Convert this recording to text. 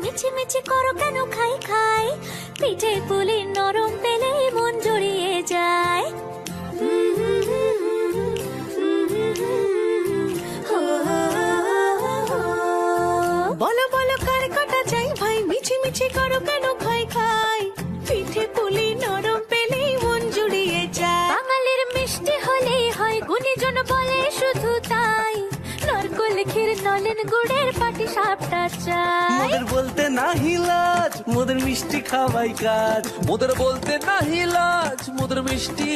মিছি মিছি করো কেন খাই খাই, পিঠে পুলি নরম পেলে মন জড়িয়ে যায়। বলো বলো কার কাটা চাই ভাই, মিছি মিছি করো কেন খাই খাই, পিঠে পুলি নরম পেলেই মন জুড়িয়ে যায়। বাঙালির মিষ্টি হলেই হয়, গুণীজন বলে শুধু তাই, নরকোল ক্ষীর নলেন গুড়ের পাটি সাপটা চাই। মোদের বলতে নাহি লাজ, মোদের মিষ্টি খাওয়াই কাজ। মোদের বলতে নাহি লাজ, মোদের মিষ্টি